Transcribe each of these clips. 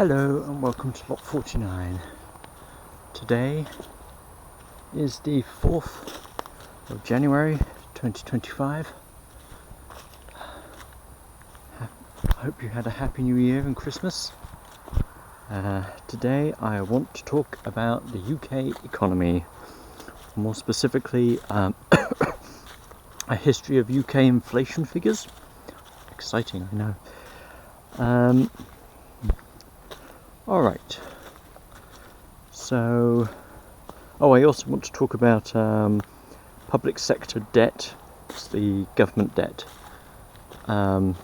Hello and welcome to Lot 49. Today is the 4th of January 2025. I hope you had a happy new year and Christmas. Today I want to talk about the UK economy, more specifically a history of UK inflation figures. Exciting, I know. Alright, so, I also want to talk about public sector debt. It's the government debt, or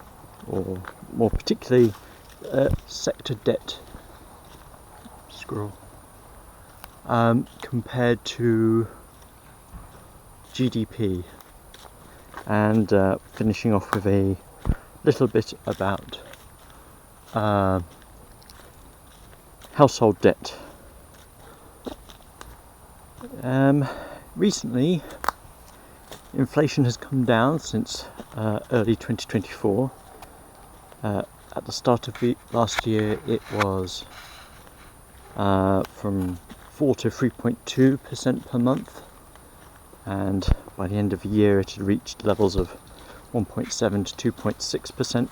more particularly sector debt, compared to GDP, and finishing off with a little bit about household debt. Recently, inflation has come down since early 2024. At the start of the last year, it was from 4 to 3.2% per month, and by the end of the year, it had reached levels of 1.7 to 2.6%,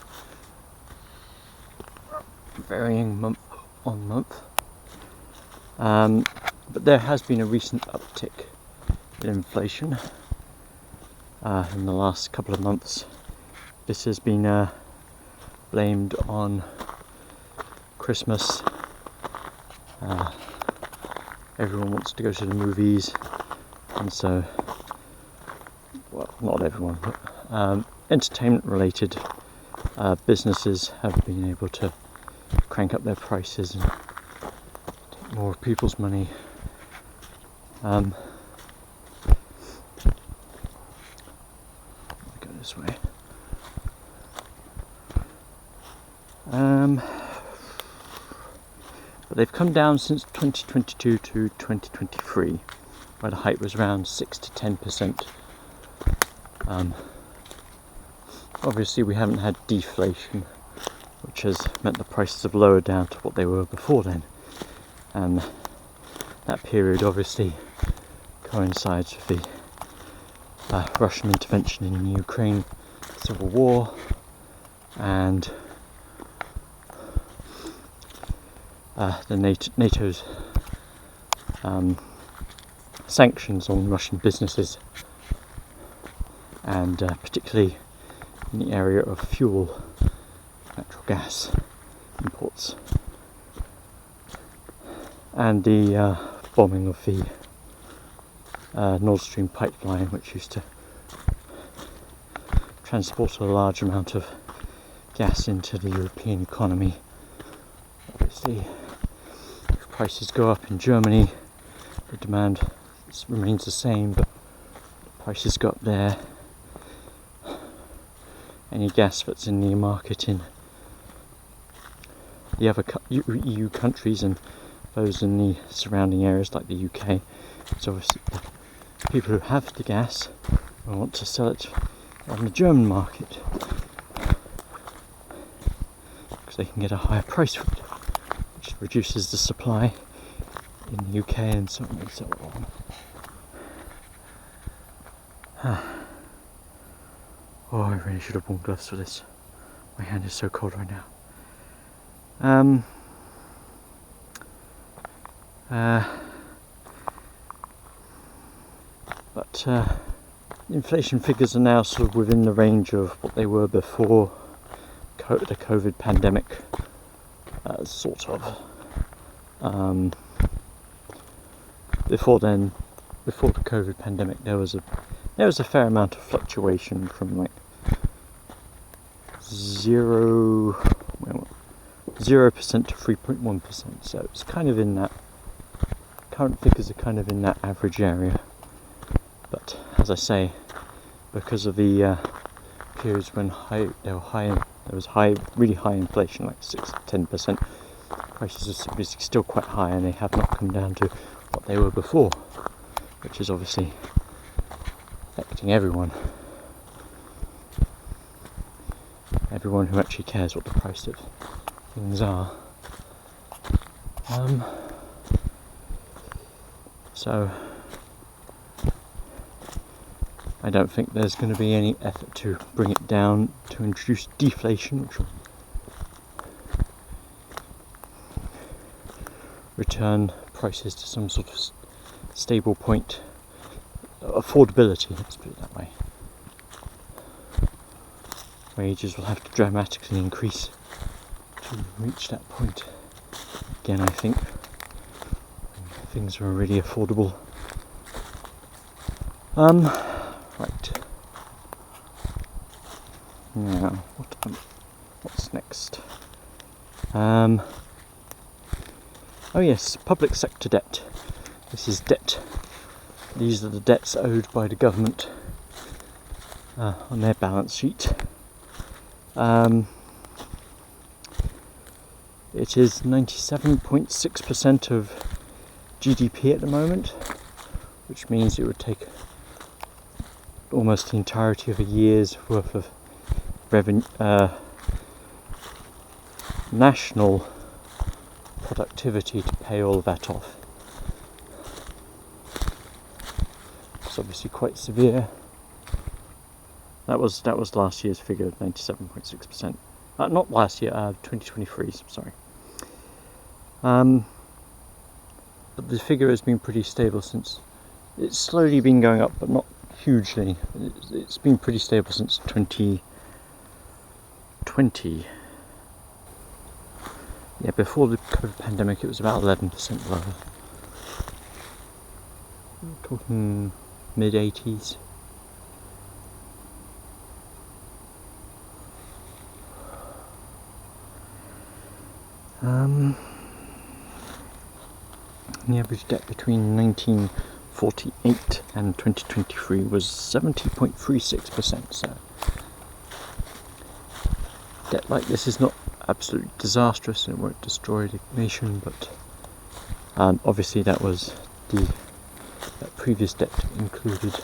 varying month on month. But there has been a recent uptick in inflation in the last couple of months. This has been blamed on Christmas. Everyone wants to go to the movies, and so, well, not everyone, but entertainment related businesses have been able to crank up their prices and take more of people's money. Go this way. But they've come down since 2022 to 2023, where the height was around 6 to 10%. Obviously, we haven't had deflation, which has meant the prices have lowered down to what they were before then. And that period obviously coincides with the Russian intervention in the Ukraine civil war, and the NATO's sanctions on Russian businesses, and particularly in the area of fuel, natural gas imports, and the bombing of the Nord Stream pipeline, which used to transport a large amount of gas into the European economy. Obviously, if prices go up in Germany, the demand remains the same, but prices go up there. Any gas that's in the market in the other EU countries and those in the surrounding areas like the UK, so obviously the people who have the gas will want to sell it on the German market because they can get a higher price for it, which reduces the supply in the UK and so on and so on. I really should have worn gloves for this. My hand is so cold right now. But inflation figures are now sort of within the range of what they were before the COVID pandemic, sort of. Before the COVID pandemic, there was a fair amount of fluctuation from like 0% to 3.1%. So it's kind of in that. Current figures are kind of in that average area. But as I say, because of the periods when there was really high inflation, like 6 to 10%, prices are obviously still quite high, and they have not come down to what they were before, which is obviously affecting everyone. Everyone who actually cares what the price of things are. So I don't think there's going to be any effort to bring it down, to introduce deflation, which will return prices to some sort of stable point. Affordability, let's put it that way. Wages will have to dramatically increase to reach that point. Again, I think things are already affordable. Right. Now, what's next? Oh yes, public sector debt. This is debt. These are the debts owed by the government on their balance sheet. It is 97.6% of GDP at the moment, which means it would take almost the entirety of a year's worth of revenue, national productivity to pay all of that off. It's obviously quite severe. That was last year's figure, 97.6%. Not last year, 2023. Sorry. But the figure has been pretty stable since. It's slowly been going up, but not hugely. It's been pretty stable since 2020. Yeah, before the COVID pandemic, it was about 11% lower. We're talking mid-80s. The average debt between 1948 and 2023 was 70.36%. So debt like this is not absolutely disastrous and it won't destroy the nation, but obviously that previous debt included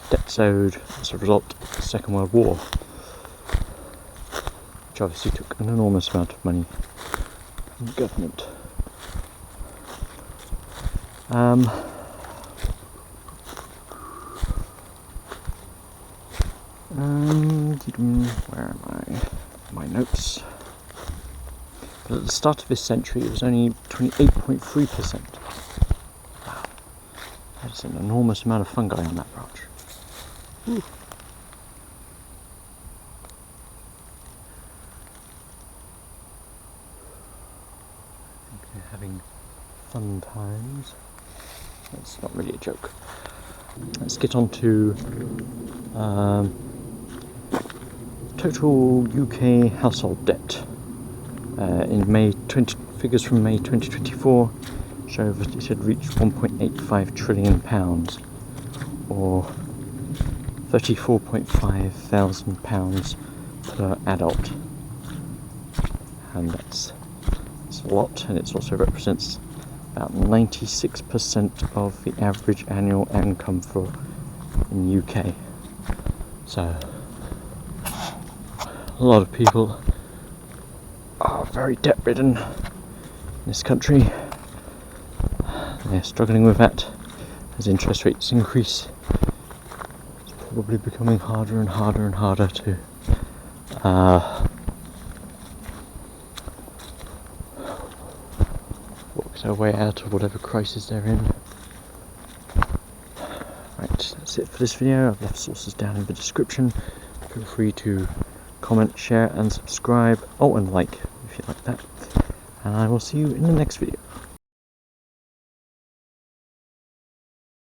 debts owed as a result of the Second World War, which obviously took an enormous amount of money from the government. Where am I? My notes. But at the start of this century, it was only 28.3%. Wow, that is an enormous amount of fungi on that branch. Ooh. They're having fun times. That's not really a joke. Let's get on to total UK household debt. Figures from May 2024 show that it had reached £1.85 trillion, or £34.5 thousand per adult, and that's a lot, and it also represents about 96% of the average annual income in the UK. So a lot of people are very debt-ridden in this country. They're struggling with that as interest rates increase. It's probably becoming harder and harder and harder to work their way out of whatever crisis they're in. Right, that's it for this video. I've left sources down in the description. Feel free to comment, share and subscribe. Oh, and like if you like that. And I will see you in the next video.